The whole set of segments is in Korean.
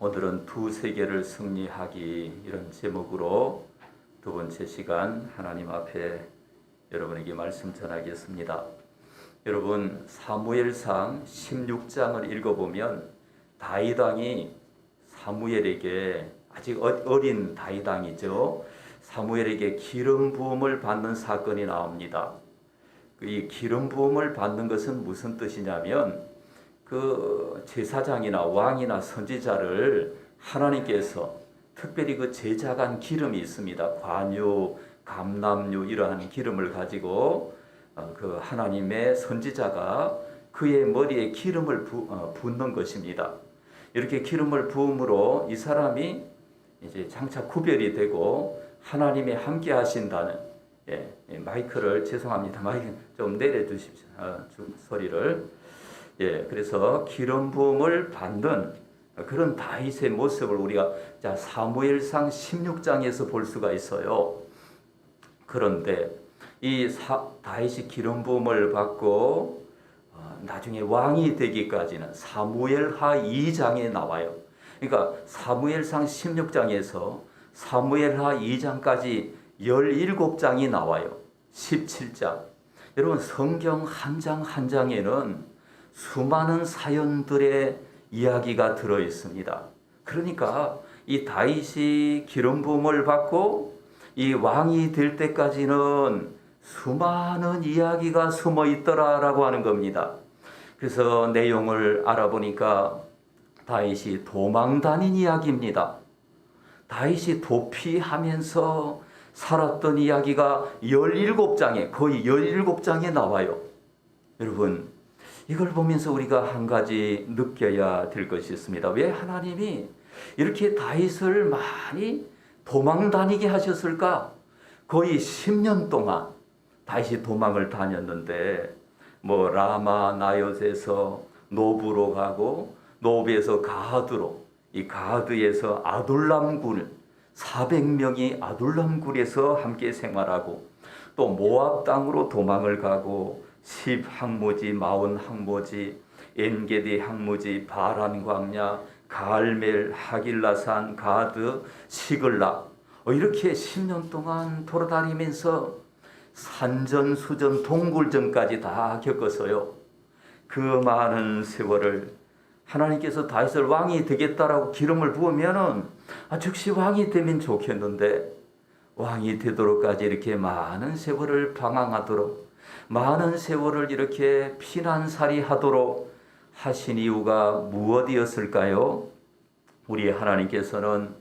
오늘은 두 세계를 승리하기 이런 제목으로 두 번째 시간 하나님 앞에 여러분에게 말씀 전하겠습니다. 여러분 사무엘상 16장을 읽어보면 다윗 왕이 사무엘에게 아직 어린 다윗 왕이죠. 사무엘에게 기름 부음을 받는 사건이 나옵니다. 이 기름 부음을 받는 것은 무슨 뜻이냐면 그 제사장이나 왕이나 선지자를 하나님께서 특별히 그 제작한 기름이 있습니다. 관유, 감람유 이러한 기름을 가지고 그 하나님의 선지자가 그의 머리에 기름을 붓는 것입니다. 이렇게 기름을 부음으로 이 사람이 이제 장차 구별이 되고 하나님이 함께 하신다는 마이크를 죄송합니다. 마이크 좀 내려주십시오. 소리를. 그래서 기름 부음을 받는 그런 다윗의 모습을 우리가 사무엘상 16장에서 볼 수가 있어요. 그런데 이 다윗이 기름 부음을 받고 나중에 왕이 되기까지는 사무엘하 2장에 나와요. 그러니까 사무엘상 16장에서 사무엘하 2장까지 17장이 나와요. 17장. 여러분 성경 한 장 한 장에는 수많은 사연들의 이야기가 들어 있습니다. 그러니까 이 다윗이 기름 부음을 받고 이 왕이 될 때까지는 수많은 이야기가 숨어 있더라라고 하는 겁니다. 그래서 내용을 알아보니까 다윗이 도망 다닌 이야기입니다. 다윗이 도피하면서 살았던 이야기가 17장에 거의 17장에 나와요. 여러분 이걸 보면서 우리가 한 가지 느껴야 될 것이 있습니다. 왜 하나님이 이렇게 다윗을 많이 도망 다니게 하셨을까? 거의 10년 동안 다윗이 도망을 다녔는데 라마 나요스에서 노브로 가고 노브에서 가드로 이 가드에서 아둘람굴 400명이 아둘람굴에서 함께 생활하고 또 모압 땅으로 도망을 가고 10 항모지, 마온 항모지, 엔게디 항모지, 바란 광야, 갈멜, 하길라산, 가드, 시글락 이렇게 10년 동안 돌아다니면서 산전수전, 동굴전까지 다 겪었어요. 그 많은 세월을 하나님께서 다윗을 왕이 되겠다라고 기름을 부으면은 즉시 왕이 되면 좋겠는데 왕이 되도록까지 이렇게 많은 세월을 방황하도록 많은 세월을 이렇게 피난살이 하도록 하신 이유가 무엇이었을까요? 우리 하나님께서는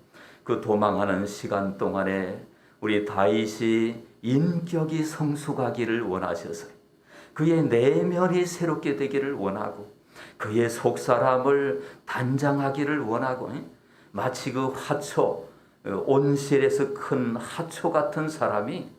그 도망하는 시간 동안에 우리 다윗이 인격이 성숙하기를 원하셔서요. 그의 내면이 새롭게 되기를 원하고 그의 속사람을 단장하기를 원하고 마치 그 하초 온실에서 큰 하초 같은 사람이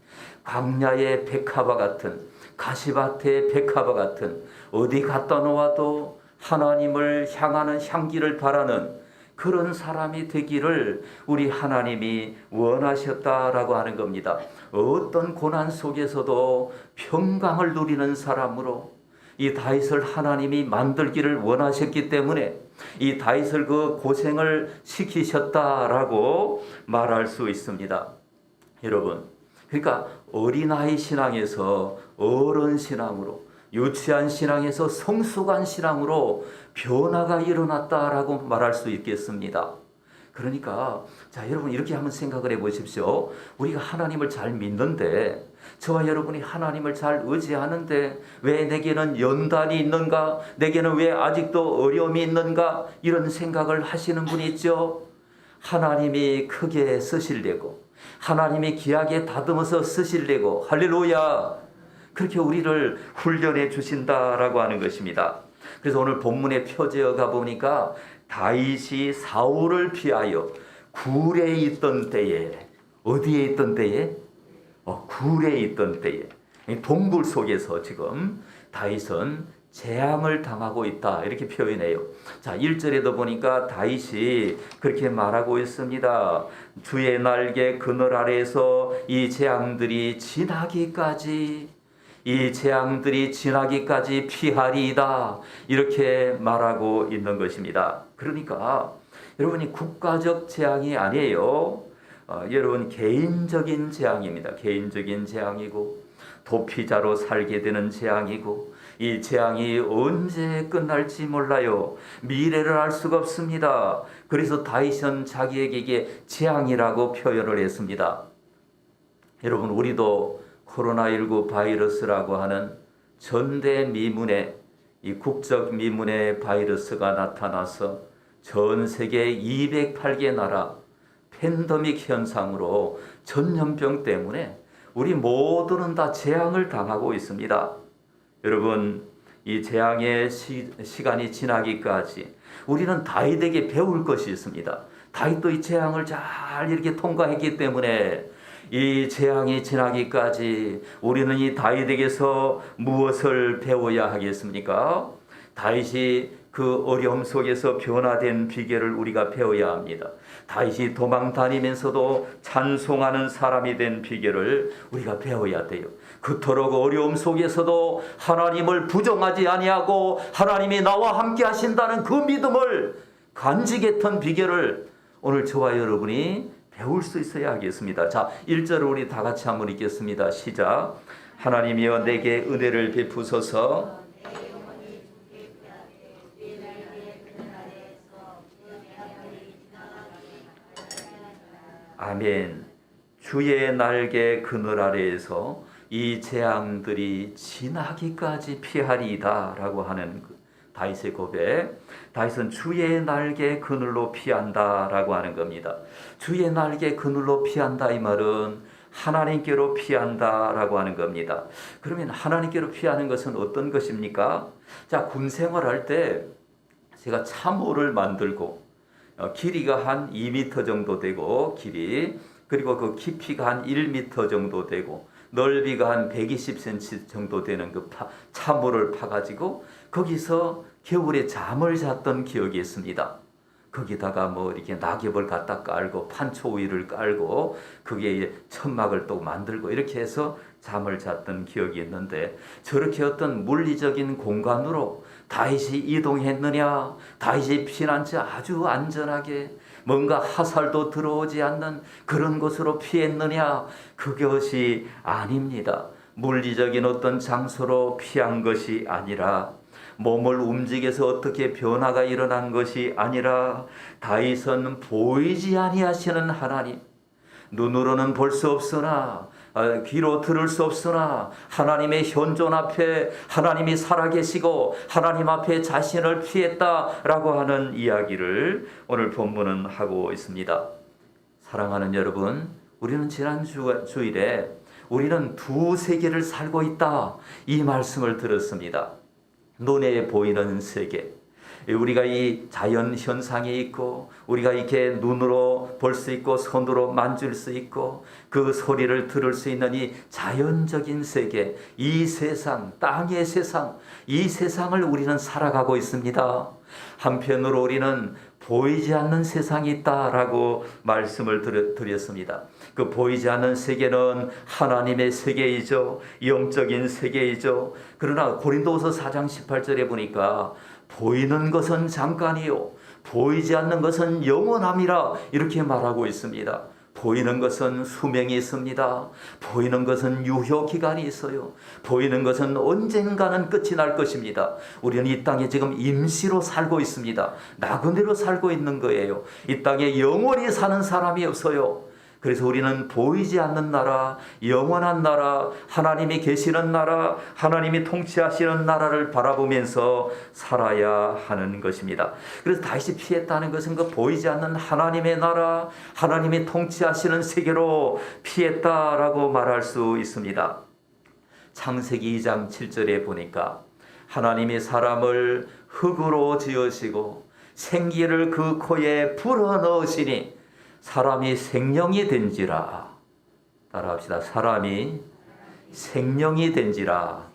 광야의 백합화 같은 가시밭의 백합화 같은 어디 갖다 놓아도 하나님을 향하는 향기를 바라는 그런 사람이 되기를 우리 하나님이 원하셨다라고 하는 겁니다. 어떤 고난 속에서도 평강을 누리는 사람으로 이 다윗을 하나님이 만들기를 원하셨기 때문에 이 다윗을 그 고생을 시키셨다라고 말할 수 있습니다. 여러분, 그러니까 어린아이 신앙에서 어른 신앙으로 유치한 신앙에서 성숙한 신앙으로 변화가 일어났다라고 말할 수 있겠습니다. 그러니까 여러분 이렇게 한번 생각을 해보십시오. 우리가 하나님을 잘 믿는데 저와 여러분이 하나님을 잘 의지하는데 왜 내게는 연단이 있는가? 내게는 왜 아직도 어려움이 있는가? 이런 생각을 하시는 분이 있죠. 하나님이 크게 쓰시려고 하나님이 귀하게 다듬어서 쓰시려고 할렐루야 그렇게 우리를 훈련해 주신다라고 하는 것입니다. 그래서 오늘 본문에 표지어 가보니까 다윗이 사울을 피하여 굴에 있던 때에 어디에 있던 때에? 굴에 있던 때에 동굴 속에서 지금 다윗은 재앙을 당하고 있다 이렇게 표현해요. 1절에도 보니까 다윗이 그렇게 말하고 있습니다. 주의 날개 그늘 아래에서 이 재앙들이 지나기까지 이 재앙들이 지나기까지 피하리이다. 이렇게 말하고 있는 것입니다. 그러니까 여러분이 국가적 재앙이 아니에요. 여러분 개인적인 재앙입니다. 개인적인 재앙이고 도피자로 살게 되는 재앙이고 이 재앙이 언제 끝날지 몰라요. 미래를 알 수가 없습니다. 그래서 다윗은 자기에게 이게 재앙이라고 표현을 했습니다. 여러분 우리도 코로나19 바이러스라고 하는 전대미문의 이 국적 미문의 바이러스가 나타나서 전 세계 208개 나라 팬데믹 현상으로 전염병 때문에 우리 모두는 다 재앙을 당하고 있습니다. 여러분 이 재앙의 시간이 지나기까지 우리는 다윗에게 배울 것이 있습니다. 다윗도 이 재앙을 잘 이렇게 통과했기 때문에 이 재앙이 지나기까지 우리는 이 다윗에게서 무엇을 배워야 하겠습니까? 다윗이 그 어려움 속에서 변화된 비결을 우리가 배워야 합니다. 다윗이 도망 다니면서도 찬송하는 사람이 된 비결을 우리가 배워야 돼요. 그토록 어려움 속에서도 하나님을 부정하지 아니하고 하나님이 나와 함께 하신다는 그 믿음을 간직했던 비결을 오늘 저와 여러분이 배울 수 있어야 하겠습니다. 자, 1절을 우리 다 같이 한번 읽겠습니다. 시작. 하나님이여 내게 은혜를 베푸소서. 아멘. 주의 날개 그늘 아래에서 이 재앙들이 지나기까지 피하리이다 라고 하는 다윗의 고백. 다윗은 주의 날개 그늘로 피한다 라고 하는 겁니다. 주의 날개 그늘로 피한다 이 말은 하나님께로 피한다 라고 하는 겁니다. 그러면 하나님께로 피하는 것은 어떤 것입니까? 자, 군 생활할 때 제가 참호를 만들고 길이가 한 2m 정도 되고 길이 그리고 그 깊이가 한 1m 정도 되고 넓이가 한 120cm 정도 되는 그 참호를 파가지고 거기서 겨울에 잠을 잤던 기억이 있습니다. 거기다가 뭐 이렇게 낙엽을 갖다 깔고 판초 위를 깔고 거기에 천막을 또 만들고 이렇게 해서 잠을 잤던 기억이 있는데 저렇게 어떤 물리적인 공간으로 다윗이 이동했느냐? 다윗이 피난 지 아주 안전하게 뭔가 화살도 들어오지 않는 그런 곳으로 피했느냐? 그것이 아닙니다. 물리적인 어떤 장소로 피한 것이 아니라 몸을 움직여서 어떻게 변화가 일어난 것이 아니라 다윗은 보이지 아니하시는 하나님, 눈으로는 볼 수 없으나 귀로 들을 수 없으나 하나님의 현존 앞에 하나님이 살아계시고 하나님 앞에 자신을 피했다라고 하는 이야기를 오늘 본문은 하고 있습니다. 사랑하는 여러분, 우리는 지난 주일에 우리는 두 세계를 살고 있다 이 말씀을 들었습니다. 눈에 보이는 세계, 우리가 이 자연 현상이 있고 우리가 이렇게 눈으로 볼 수 있고 손으로 만질 수 있고 그 소리를 들을 수 있는 이 자연적인 세계, 이 세상, 땅의 세상, 이 세상을 우리는 살아가고 있습니다. 한편으로 우리는 보이지 않는 세상이 있다라고 말씀을 드렸습니다. 그 보이지 않는 세계는 하나님의 세계이죠. 영적인 세계이죠. 그러나 고린도후서 4장 18절에 보니까 보이는 것은 잠깐이요 보이지 않는 것은 영원함이라 이렇게 말하고 있습니다. 보이는 것은 수명이 있습니다. 보이는 것은 유효기간이 있어요. 보이는 것은 언젠가는 끝이 날 것입니다. 우리는 이 땅에 지금 임시로 살고 있습니다. 나그네로 살고 있는 거예요. 이 땅에 영원히 사는 사람이 없어요. 그래서 우리는 보이지 않는 나라, 영원한 나라, 하나님이 계시는 나라, 하나님이 통치하시는 나라를 바라보면서 살아야 하는 것입니다. 그래서 다윗이 피했다는 것은 그 보이지 않는 하나님의 나라, 하나님이 통치하시는 세계로 피했다라고 말할 수 있습니다. 창세기 2장 7절에 보니까 하나님이 사람을 흙으로 지으시고 생기를 그 코에 불어넣으시니 사람이 생명이 된지라. 따라합시다. 사람이 생명이 된지라.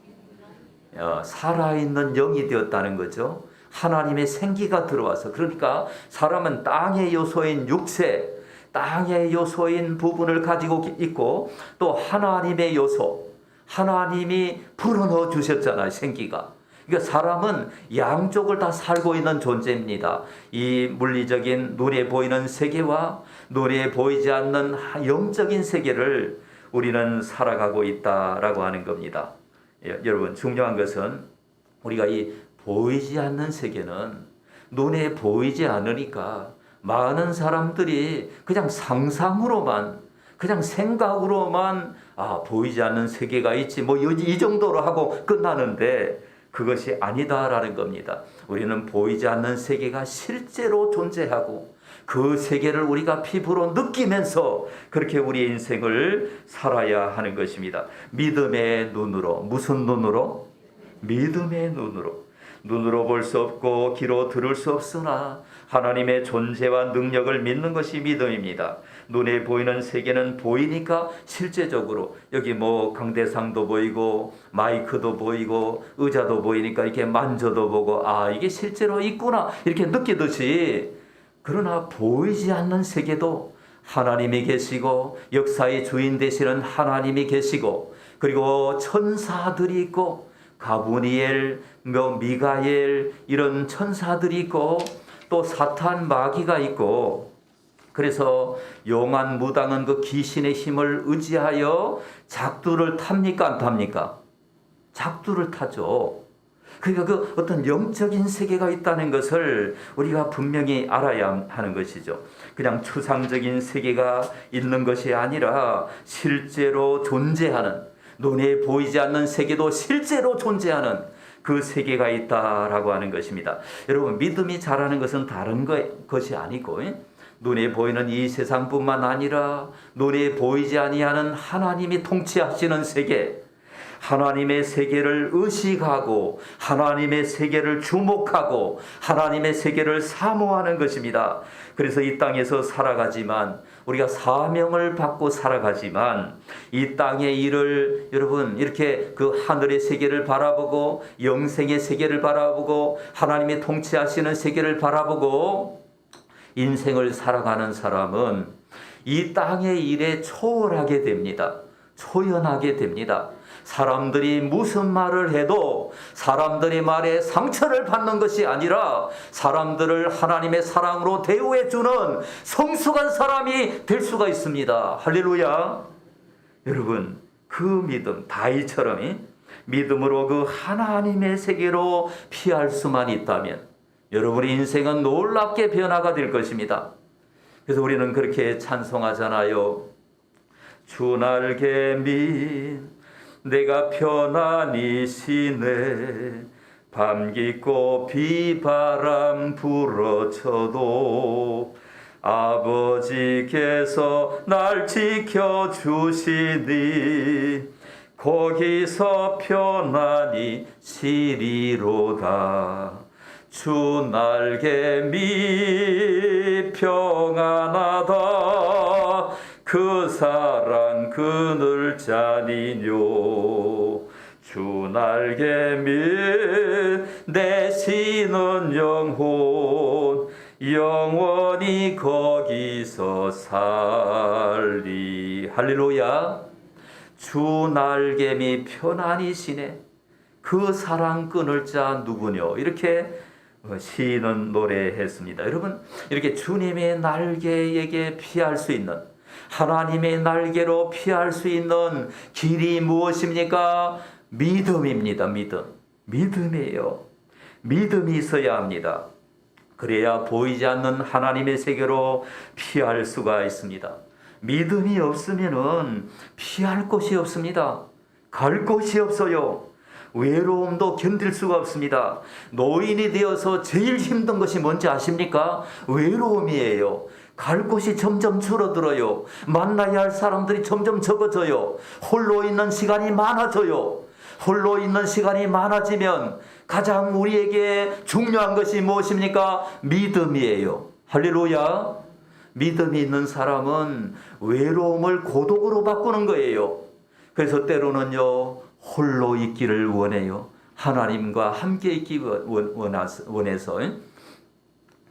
살아있는 영이 되었다는 거죠. 하나님의 생기가 들어와서. 그러니까 사람은 땅의 요소인 육체, 땅의 요소인 부분을 가지고 있고 또 하나님의 요소, 하나님이 불어넣어 주셨잖아요. 생기가. 그러니까 사람은 양쪽을 다 살고 있는 존재입니다. 이 물리적인 눈에 보이는 세계와 눈에 보이지 않는 영적인 세계를 우리는 살아가고 있다라고 하는 겁니다. 여러분, 중요한 것은 우리가 이 보이지 않는 세계는 눈에 보이지 않으니까 많은 사람들이 그냥 상상으로만, 그냥 생각으로만 보이지 않는 세계가 있지 뭐 이 정도로 하고 끝나는데 그것이 아니다라는 겁니다. 우리는 보이지 않는 세계가 실제로 존재하고 그 세계를 우리가 피부로 느끼면서 그렇게 우리의 인생을 살아야 하는 것입니다. 믿음의 눈으로. 무슨 눈으로? 믿음의 눈으로. 눈으로 볼 수 없고 귀로 들을 수 없으나 하나님의 존재와 능력을 믿는 것이 믿음입니다. 눈에 보이는 세계는 보이니까 실제적으로 여기 뭐 강대상도 보이고 마이크도 보이고 의자도 보이니까 이렇게 만져도 보고 이게 실제로 있구나 이렇게 느끼듯이, 그러나 보이지 않는 세계도 하나님이 계시고 역사의 주인 되시는 하나님이 계시고 그리고 천사들이 있고 가브리엘, 미가엘 이런 천사들이 있고 또 사탄 마귀가 있고, 그래서 용한 무당은 그 귀신의 힘을 의지하여 작두를 탑니까 안 탑니까? 작두를 타죠. 그러니까 그 어떤 영적인 세계가 있다는 것을 우리가 분명히 알아야 하는 것이죠. 그냥 추상적인 세계가 있는 것이 아니라 실제로 존재하는, 눈에 보이지 않는 세계도 실제로 존재하는 그 세계가 있다라고 하는 것입니다. 여러분, 믿음이 자라는 것은 다른 것이 아니고 눈에 보이는 이 세상뿐만 아니라 눈에 보이지 아니하는 하나님이 통치하시는 세계, 하나님의 세계를 의식하고 하나님의 세계를 주목하고 하나님의 세계를 사모하는 것입니다. 그래서 이 땅에서 살아가지만, 우리가 사명을 받고 살아가지만 이 땅의 일을 여러분 이렇게 그 하늘의 세계를 바라보고 영생의 세계를 바라보고 하나님이 통치하시는 세계를 바라보고 인생을 살아가는 사람은 이 땅의 일에 초월하게 됩니다. 초연하게 됩니다. 사람들이 무슨 말을 해도 사람들의 말에 상처를 받는 것이 아니라 사람들을 하나님의 사랑으로 대우해 주는 성숙한 사람이 될 수가 있습니다. 할렐루야. 여러분, 그 믿음, 다윗처럼 믿음으로 그 하나님의 세계로 피할 수만 있다면 여러분의 인생은 놀랍게 변화가 될 것입니다. 그래서 우리는 그렇게 찬송하잖아요. 주 날개 민 내가 편안히 쉬네. 밤 깊고 비바람 불어쳐도 아버지께서 날 지켜주시니 거기서 편안히 쉬리로다. 주 날개 미 평안하다. 그 사랑 그늘 자니뇨. 주 날개 밑 내쉬는 영혼 영원히 거기서 살리. 할렐루야. 주 날개 밑 편안히 쉬네. 그 사랑 끊을 자 누구뇨. 이렇게 시인은 노래했습니다. 여러분, 이렇게 주님의 날개에게 피할 수 있는, 하나님의 날개로 피할 수 있는 길이 무엇입니까? 믿음입니다. 믿음이에요. 믿음이 있어야 합니다. 그래야 보이지 않는 하나님의 세계로 피할 수가 있습니다. 믿음이 없으면은 피할 곳이 없습니다. 갈 곳이 없어요. 외로움도 견딜 수가 없습니다. 노인이 되어서 제일 힘든 것이 뭔지 아십니까? 외로움이에요. 갈 곳이 점점 줄어들어요. 만나야 할 사람들이 점점 적어져요. 홀로 있는 시간이 많아져요. 홀로 있는 시간이 많아지면 가장 우리에게 중요한 것이 무엇입니까? 믿음이에요. 할렐루야. 믿음이 있는 사람은 외로움을 고독으로 바꾸는 거예요. 그래서 때로는요, 홀로 있기를 원해요. 하나님과 함께 있기 원해서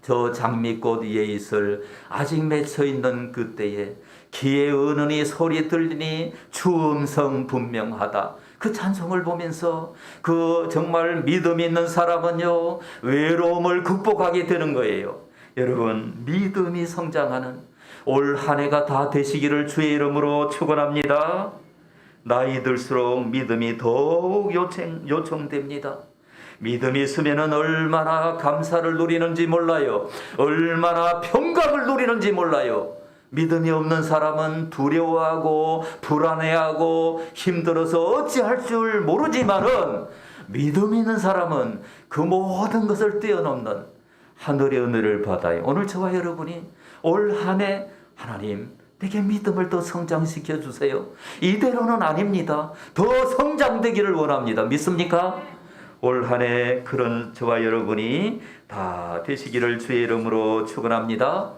저 장미꽃 위에 있을 아직 맺혀 있는 그때에 기의 은은히 소리 들리니 주 음성 분명하다. 그 찬송을 보면서 그 정말 믿음 있는 사람은요, 외로움을 극복하게 되는 거예요. 여러분, 믿음이 성장하는 올 한 해가 다 되시기를 주의 이름으로 축원합니다. 나이 들수록 믿음이 더욱 요청됩니다. 믿음이 있으면 얼마나 감사를 누리는지 몰라요. 얼마나 평강을 누리는지 몰라요. 믿음이 없는 사람은 두려워하고 불안해하고 힘들어서 어찌할 줄 모르지만은, 믿음 있는 사람은 그 모든 것을 뛰어넘는 하늘의 은혜를 받아요. 오늘 저와 여러분이 올 한 해 하나님 내게 믿음을 더 성장시켜 주세요. 이대로는 아닙니다. 더 성장되기를 원합니다. 믿습니까? 올 한 해 그런 저와 여러분이 다 되시기를 주의 이름으로 축원합니다.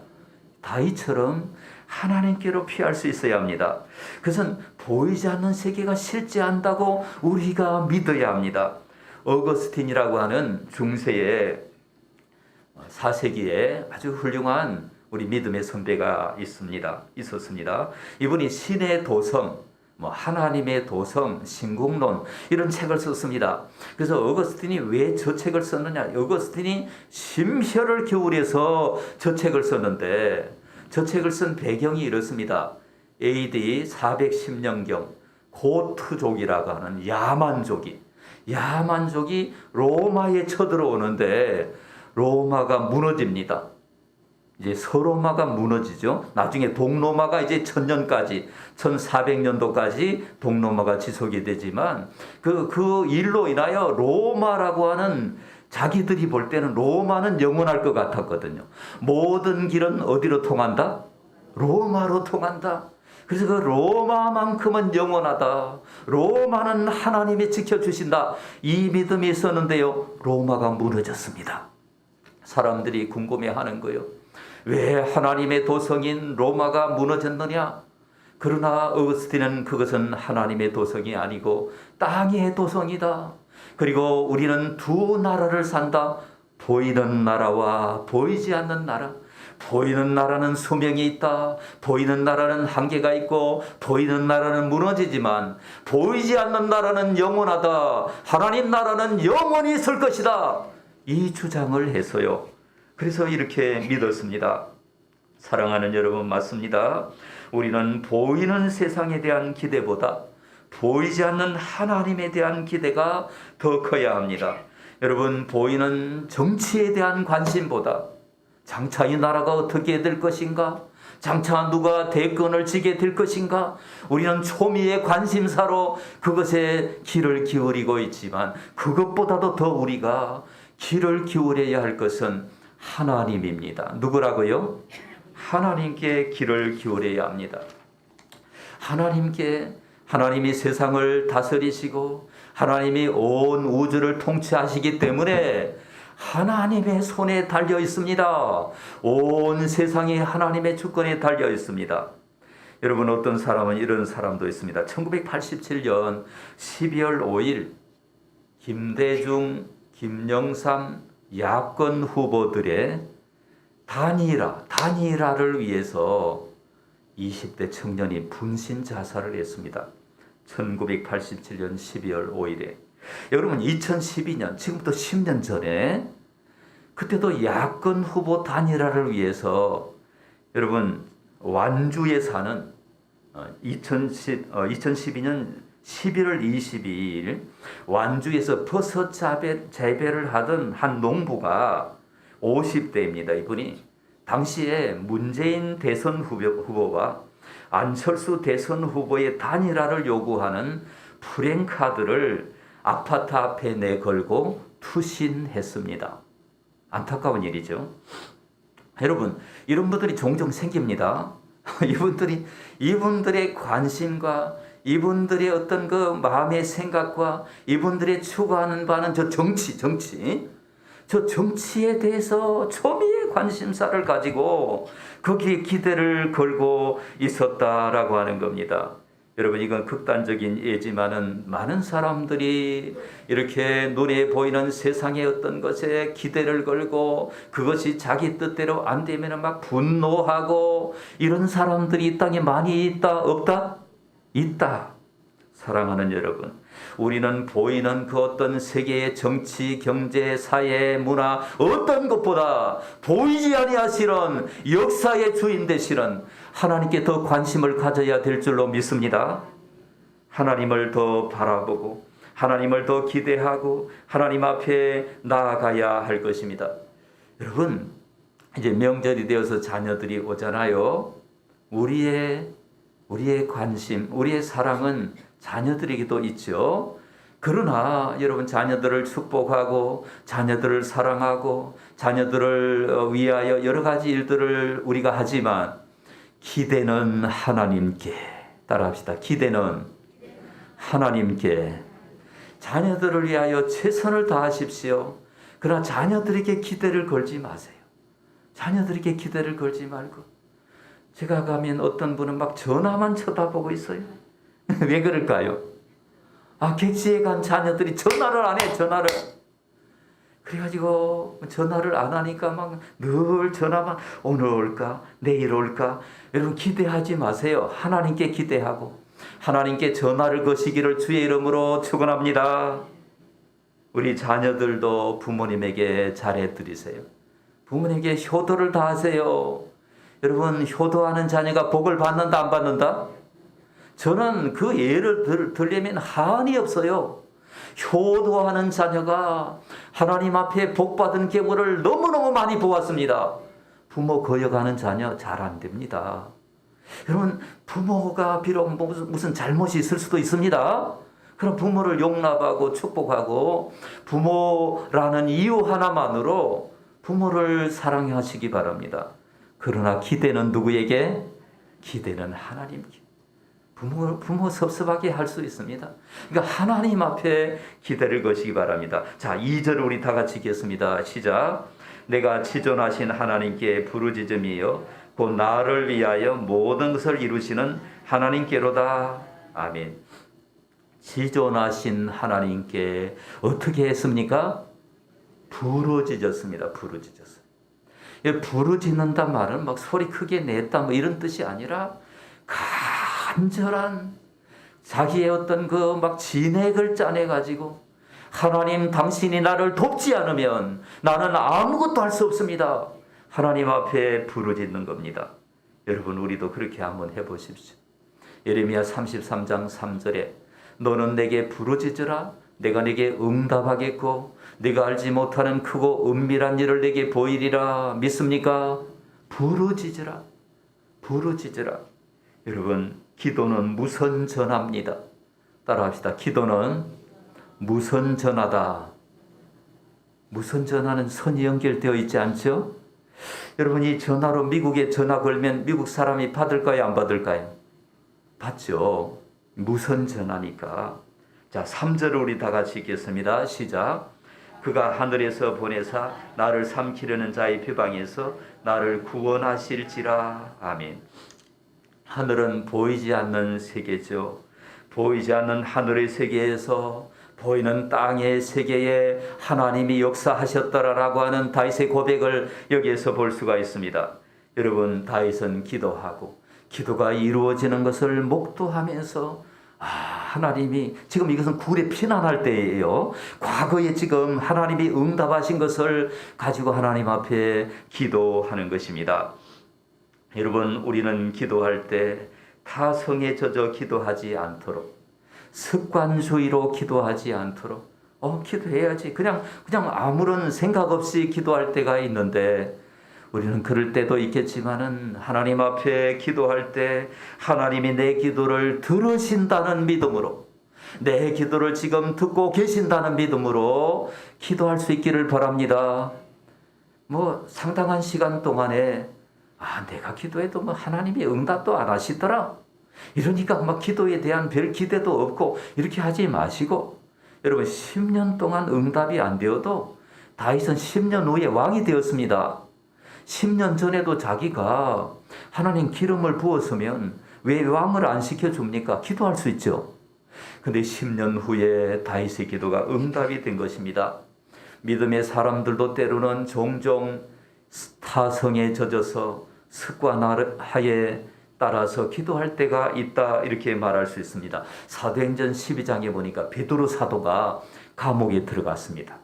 다윗처럼 하나님께로 피할 수 있어야 합니다. 그것은 보이지 않는 세계가 실제한다고 우리가 믿어야 합니다. 어거스틴이라고 하는 중세의 4세기에 아주 훌륭한 우리 믿음의 선배가 있었습니다. 이분이 신의 도성, 하나님의 도성, 신국론 이런 책을 썼습니다. 그래서 어거스틴이 왜 저 책을 썼느냐? 어거스틴이 심혈을 기울여서 저 책을 썼는데, 저 책을 쓴 배경이 이렇습니다. AD 410년경 고트족이라고 하는 야만족이 로마에 쳐들어오는데 로마가 무너집니다. 이제 서로마가 무너지죠. 나중에 동로마가 이제 1000년까지 1400년도까지 동로마가 지속이 되지만 그 일로 인하여 로마라고 하는, 자기들이 볼 때는 로마는 영원할 것 같았거든요. 모든 길은 어디로 통한다? 로마로 통한다. 그래서 그 로마만큼은 영원하다. 로마는 하나님이 지켜주신다. 이 믿음이 있었는데요, 로마가 무너졌습니다. 사람들이 궁금해하는 거예요. 왜 하나님의 도성인 로마가 무너졌느냐? 그러나 어거스틴은 그것은 하나님의 도성이 아니고 땅의 도성이다. 그리고 우리는 두 나라를 산다. 보이는 나라와 보이지 않는 나라. 보이는 나라는 수명이 있다. 보이는 나라는 한계가 있고 보이는 나라는 무너지지만 보이지 않는 나라는 영원하다. 하나님 나라는 영원히 있을 것이다. 이 주장을 해서요, 그래서 이렇게 믿었습니다. 사랑하는 여러분, 맞습니다. 우리는 보이는 세상에 대한 기대보다 보이지 않는 하나님에 대한 기대가 더 커야 합니다. 여러분, 보이는 정치에 대한 관심보다 장차 이 나라가 어떻게 될 것인가? 장차 누가 대권을 지게 될 것인가? 우리는 초미의 관심사로 그것에 귀를 기울이고 있지만, 그것보다도 더 우리가 귀를 기울여야 할 것은 하나님입니다. 누구라고요? 하나님께 귀를 기울여야 합니다. 하나님이 세상을 다스리시고 하나님이 온 우주를 통치하시기 때문에 하나님의 손에 달려 있습니다. 온 세상이 하나님의 주권에 달려 있습니다. 여러분, 어떤 사람은 이런 사람도 있습니다. 1987년 12월 5일 김대중, 김영삼 야권 후보들의 단일화를 위해서 20대 청년이 분신 자살을 했습니다. 1987년 12월 5일에. 여러분, 2012년, 지금부터 10년 전에, 그때도 야권 후보 단일화를 위해서 여러분 완주에 사는 2012년 11월 22일 완주에서 버섯 재배를 하던 한 농부가 50대입니다. 이분이 당시에 문재인 대선 후보와 안철수 대선 후보의 단일화를 요구하는 프랭카드를 아파트 앞에 내걸고 투신했습니다. 안타까운 일이죠. 여러분, 이런 분들이 종종 생깁니다. 이분들의 관심과 이분들의 어떤 그 마음의 생각과 이분들의 추구하는 바는 저 정치에 대해서 초미의 관심사를 가지고 거기에 기대를 걸고 있었다라고 하는 겁니다. 여러분, 이건 극단적인 예지만은 많은 사람들이 이렇게 눈에 보이는 세상의 어떤 것에 기대를 걸고 그것이 자기 뜻대로 안 되면 막 분노하고 이런 사람들이 이 땅에 많이 있다? 없다? 있다. 사랑하는 여러분, 우리는 보이는 그 어떤 세계의 정치, 경제, 사회, 문화 어떤 것보다 보이지 아니하시는 역사의 주인 되시는 하나님께 더 관심을 가져야 될 줄로 믿습니다. 하나님을 더 바라보고 하나님을 더 기대하고 하나님 앞에 나아가야 할 것입니다. 여러분, 이제 명절이 되어서 자녀들이 오잖아요. 우리의 관심, 우리의 사랑은 자녀들에게도 있죠. 그러나 여러분, 자녀들을 축복하고 자녀들을 사랑하고 자녀들을 위하여 여러 가지 일들을 우리가 하지만 기대는 하나님께, 따라합시다. 기대는 하나님께. 자녀들을 위하여 최선을 다하십시오. 그러나 자녀들에게 기대를 걸지 마세요. 자녀들에게 기대를 걸지 말고. 제가 가면 어떤 분은 막 전화만 쳐다보고 있어요. 왜 그럴까요? 객지에 간 자녀들이 전화를 안 해, 전화를. 그래가지고 전화를 안 하니까 막 늘 전화만, 오늘 올까? 내일 올까? 여러분, 기대하지 마세요. 하나님께 기대하고 하나님께 전화를 거시기를 주의 이름으로 축원합니다. 우리 자녀들도 부모님에게 잘해드리세요. 부모님에게 효도를 다하세요. 여러분, 효도하는 자녀가 복을 받는다, 안 받는다? 저는 그 예를 들려면 한이 없어요. 효도하는 자녀가 하나님 앞에 복받은 경우를 너무너무 많이 보았습니다. 부모 거역하는 자녀 잘 안 됩니다. 여러분, 부모가 비록 무슨 잘못이 있을 수도 있습니다. 그럼 부모를 용납하고 축복하고 부모라는 이유 하나만으로 부모를 사랑하시기 바랍니다. 그러나 기대는 누구에게? 기대는 하나님께. 부모 섭섭하게 할 수 있습니다. 그러니까 하나님 앞에 기대를 거시기 바랍니다. 자, 2절 우리 다 같이 읽겠습니다. 시작. 내가 지존하신 하나님께 부르짖음이요 곧 나를 위하여 모든 것을 이루시는 하나님께로다. 아멘. 지존하신 하나님께 어떻게 했습니까? 부르짖었습니다. 부르짖었어요. 부르짖는다 말은 막 소리 크게 냈다 뭐 이런 뜻이 아니라 간절한 자기의 어떤 그 막 진액을 짜내가지고 하나님, 당신이 나를 돕지 않으면 나는 아무것도 할 수 없습니다. 하나님 앞에 부르짖는 겁니다. 여러분, 우리도 그렇게 한번 해보십시오. 예레미야 33장 3절에 너는 내게 부르짖으라 내가 내게 응답하겠고 네가 알지 못하는 크고 은밀한 일을 내게 보이리라. 믿습니까? 부르짖으라. 부르짖으라. 여러분, 기도는 무선 전화입니다. 따라합시다. 기도는 무선 전화다. 무선 전화는 선이 연결되어 있지 않죠? 여러분, 이 전화로 미국에 전화 걸면 미국 사람이 받을까요? 안 받을까요? 받죠. 무선 전화니까. 자, 3절을 우리 다 같이 읽겠습니다. 시작. 그가 하늘에서 보내사 나를 삼키려는 자의 비방에서 나를 구원하실지라. 아멘. 하늘은 보이지 않는 세계죠. 보이지 않는 하늘의 세계에서 보이는 땅의 세계에 하나님이 역사하셨더라라고 하는 다윗의 고백을 여기에서 볼 수가 있습니다. 여러분, 다윗은 기도하고 기도가 이루어지는 것을 목도하면서 하나님이 지금 이것은 굴에 피난할 때예요. 과거에 지금 하나님이 응답하신 것을 가지고 하나님 앞에 기도하는 것입니다. 여러분, 우리는 기도할 때 타성에 젖어 기도하지 않도록, 습관주의로 기도하지 않도록, 기도해야지 그냥 아무런 생각 없이 기도할 때가 있는데, 우리는 그럴 때도 있겠지만은 하나님 앞에 기도할 때 하나님이 내 기도를 들으신다는 믿음으로, 내 기도를 지금 듣고 계신다는 믿음으로 기도할 수 있기를 바랍니다. 상당한 시간 동안에 내가 기도해도 하나님이 응답도 안 하시더라, 이러니까 기도에 대한 별 기대도 없고 이렇게 하지 마시고, 여러분, 10년 동안 응답이 안 되어도 다윗은 10년 후에 왕이 되었습니다. 10년 전에도 자기가 하나님 기름을 부었으면 왜 왕을 안 시켜줍니까? 기도할 수 있죠. 근데 10년 후에 다윗의 기도가 응답이 된 것입니다. 믿음의 사람들도 때로는 종종 타성에 젖어서 습관하에 따라서 기도할 때가 있다, 이렇게 말할 수 있습니다. 사도행전 12장에 보니까 베드로 사도가 감옥에 들어갔습니다.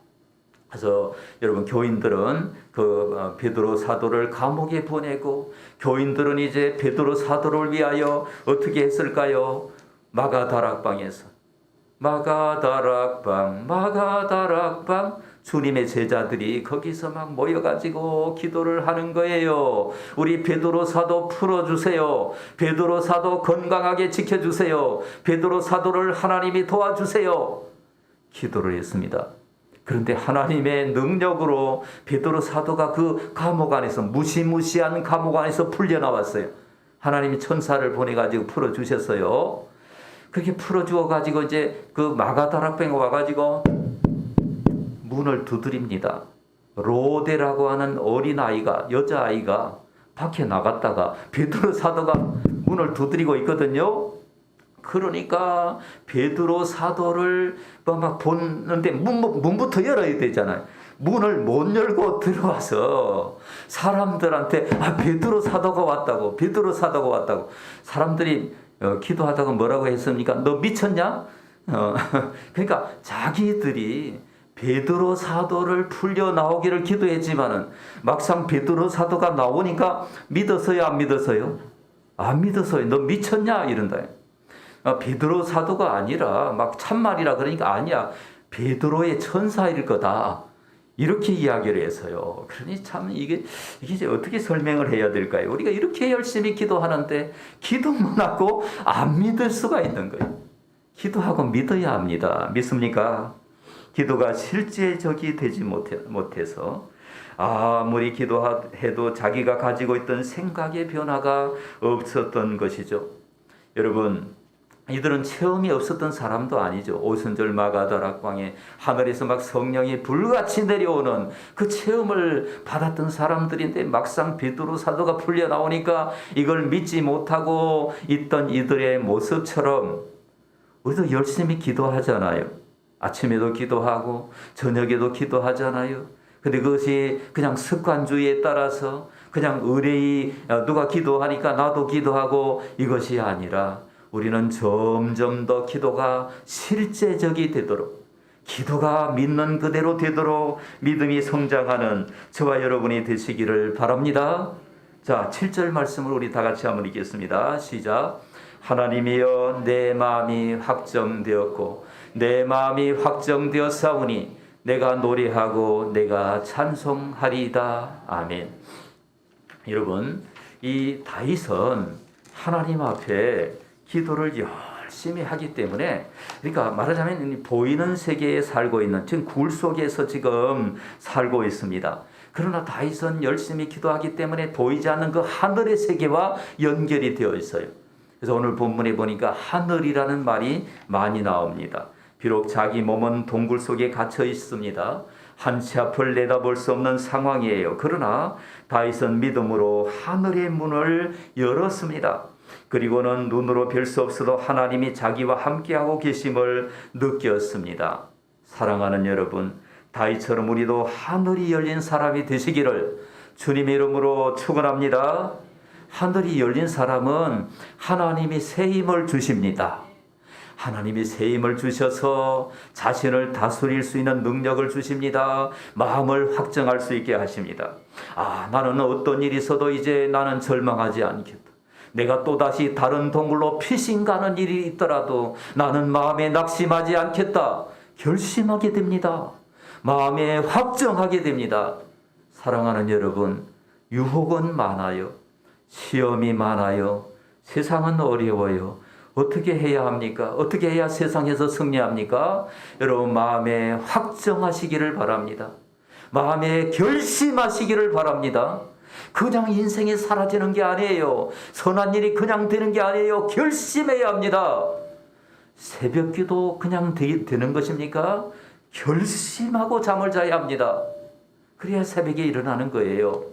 그래서 여러분, 교인들은 그 베드로 사도를 감옥에 보내고, 교인들은 이제 베드로 사도를 위하여 어떻게 했을까요? 마가다락방에서 마가다락방 주님의 제자들이 거기서 막 모여가지고 기도를 하는 거예요. 우리 베드로 사도 풀어주세요. 베드로 사도 건강하게 지켜주세요. 베드로 사도를 하나님이 도와주세요. 기도를 했습니다. 그런데 하나님의 능력으로 베드로 사도가 그 감옥 안에서, 무시무시한 감옥 안에서 풀려나왔어요. 하나님이 천사를 보내가지고 풀어주셨어요. 그렇게 풀어주어가지고 이제 그 마가다락방에 와가지고 문을 두드립니다. 로데라고 하는 어린아이가, 여자아이가 밖에 나갔다가 베드로 사도가 문을 두드리고 있거든요. 그러니까 베드로 사도를 막 보는데 문부터 열어야 되잖아요. 문을 못 열고 들어와서 사람들한테 베드로 사도가 왔다고, 베드로 사도가 왔다고. 사람들이 기도하다가 뭐라고 했습니까? 너 미쳤냐? 그러니까 자기들이 베드로 사도를 풀려 나오기를 기도했지만은 막상 베드로 사도가 나오니까 믿었어요, 안 믿었어요? 안 믿었어요. 너 미쳤냐? 이런다. 베드로 사도가 아니라 막 참말이라 그러니까 아니야, 베드로의 천사일 거다, 이렇게 이야기를 해서요. 그러니 참 이게 이제 어떻게 설명을 해야 될까요? 우리가 이렇게 열심히 기도하는데 기도만 하고 안 믿을 수가 있는 거예요. 기도하고 믿어야 합니다. 믿습니까? 기도가 실제적이 되지 못해서 아무리 기도해도 자기가 가지고 있던 생각의 변화가 없었던 것이죠. 여러분, 이들은 체험이 없었던 사람도 아니죠. 오순절 마가다락방에 하늘에서 막 성령이 불같이 내려오는 그 체험을 받았던 사람들인데, 막상 베드로 사도가 풀려 나오니까 이걸 믿지 못하고 있던 이들의 모습처럼 우리도 열심히 기도하잖아요. 아침에도 기도하고 저녁에도 기도하잖아요. 근데 그것이 그냥 습관주의에 따라서 그냥 의뢰이 누가 기도하니까 나도 기도하고, 이것이 아니라 우리는 점점 더 기도가 실제적이 되도록, 기도가 믿는 그대로 되도록 믿음이 성장하는 저와 여러분이 되시기를 바랍니다. 자, 7절 말씀을 우리 다 같이 한번 읽겠습니다. 시작. 하나님이여, 내 마음이 확정되었고 내 마음이 확정되었사오니 내가 노래하고 내가 찬송하리이다. 아멘. 여러분, 이 다윗은 하나님 앞에 기도를 열심히 하기 때문에, 그러니까 말하자면 보이는 세계에 살고 있는, 지금 굴 속에서 지금 살고 있습니다. 그러나 다윗은 열심히 기도하기 때문에 보이지 않는 그 하늘의 세계와 연결이 되어 있어요. 그래서 오늘 본문에 보니까 하늘이라는 말이 많이 나옵니다. 비록 자기 몸은 동굴 속에 갇혀 있습니다. 한치 앞을 내다볼 수 없는 상황이에요. 그러나 다윗은 믿음으로 하늘의 문을 열었습니다. 그리고는 눈으로 뵐 수 없어도 하나님이 자기와 함께하고 계심을 느꼈습니다. 사랑하는 여러분, 다윗처럼 우리도 하늘이 열린 사람이 되시기를 주님의 이름으로 축원합니다. 하늘이 열린 사람은 하나님이 새 힘을 주십니다. 하나님이 새 힘을 주셔서 자신을 다스릴 수 있는 능력을 주십니다. 마음을 확정할 수 있게 하십니다. 나는 어떤 일이 있어도 이제 나는 절망하지 않겠다. 내가 또다시 다른 동굴로 피신 가는 일이 있더라도 나는 마음에 낙심하지 않겠다. 결심하게 됩니다. 마음에 확정하게 됩니다. 사랑하는 여러분, 유혹은 많아요. 시험이 많아요. 세상은 어려워요. 어떻게 해야 합니까? 어떻게 해야 세상에서 승리합니까? 여러분, 마음에 확정하시기를 바랍니다. 마음에 결심하시기를 바랍니다. 그냥 인생이 사라지는 게 아니에요. 선한 일이 그냥 되는 게 아니에요. 결심해야 합니다. 새벽기도 그냥 되는 것입니까? 결심하고 잠을 자야 합니다. 그래야 새벽에 일어나는 거예요.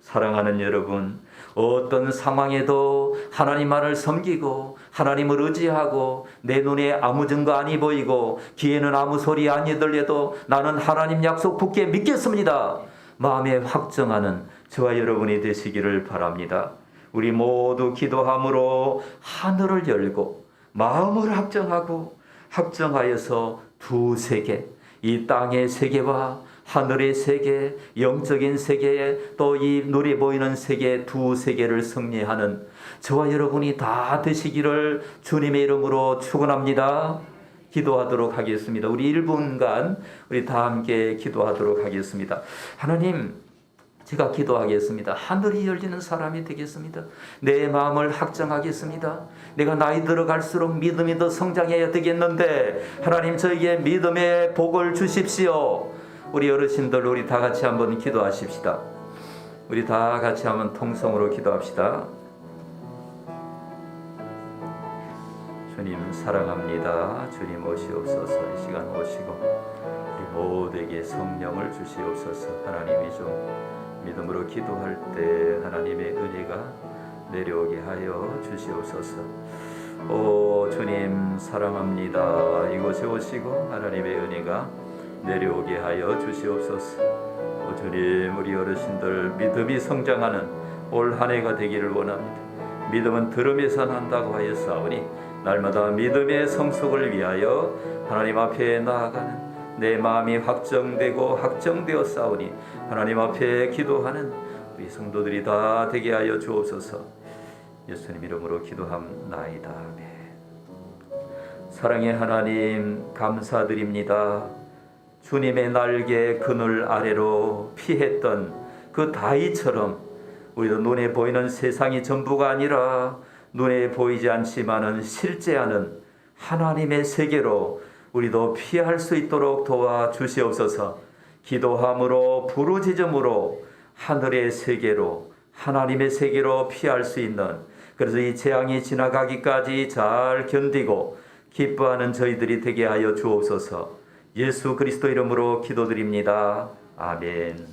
사랑하는 여러분, 어떤 상황에도 하나님 말을 섬기고 하나님을 의지하고 내 눈에 아무 증거 아니 보이고 귀에는 아무 소리 아니 들려도 나는 하나님 약속 굳게 믿겠습니다. 마음에 확정하는 저와 여러분이 되시기를 바랍니다. 우리 모두 기도함으로 하늘을 열고 마음을 확정하여서 두 세계, 이 땅의 세계와 하늘의 세계, 영적인 세계, 또 이 눈에 보이는 세계, 두 세계를 승리하는 저와 여러분이 다 되시기를 주님의 이름으로 축원합니다. 기도하도록 하겠습니다. 우리 1분간 우리 다 함께 기도하도록 하겠습니다. 하나님, 제가 기도하겠습니다. 하늘이 열리는 사람이 되겠습니다. 내 마음을 확정하겠습니다. 내가 나이 들어갈수록 믿음이 더 성장해야 되겠는데 하나님 저에게 믿음의 복을 주십시오. 우리 어르신들 우리 다 같이 한번 기도하십시다. 우리 다 같이 한번 통성으로 기도합시다. 주님 사랑합니다. 주님 오시옵소서. 이 시간 오시고 우리 모두에게 성령을 주시옵소서. 하나님이 좀 믿음으로 기도할 때 하나님의 은혜가 내려오게 하여 주시옵소서. 오 주님 사랑합니다. 이곳에 오시고 하나님의 은혜가 내려오게 하여 주시옵소서. 오 주님 우리 어르신들 믿음이 성장하는 올 한 해가 되기를 원합니다. 믿음은 들음에서 난다고 하였사오니 날마다 믿음의 성숙을 위하여 하나님 앞에 나아가는 내 마음이 확정되어 싸우니 하나님 앞에 기도하는 우리 성도들이 다 되게 하여 주옵소서. 예수님 이름으로 기도함나이다. 아멘. 사랑의 하나님 감사드립니다. 주님의 날개 그늘 아래로 피했던 그 다윗처럼 우리도 눈에 보이는 세상이 전부가 아니라 눈에 보이지 않지만은 실제하는 하나님의 세계로 우리도 피할 수 있도록 도와주시옵소서. 기도함으로 부르짖음으로 하늘의 세계로 하나님의 세계로 피할 수 있는, 그래서 이 재앙이 지나가기까지 잘 견디고 기뻐하는 저희들이 되게 하여 주옵소서. 예수 그리스도 이름으로 기도드립니다. 아멘.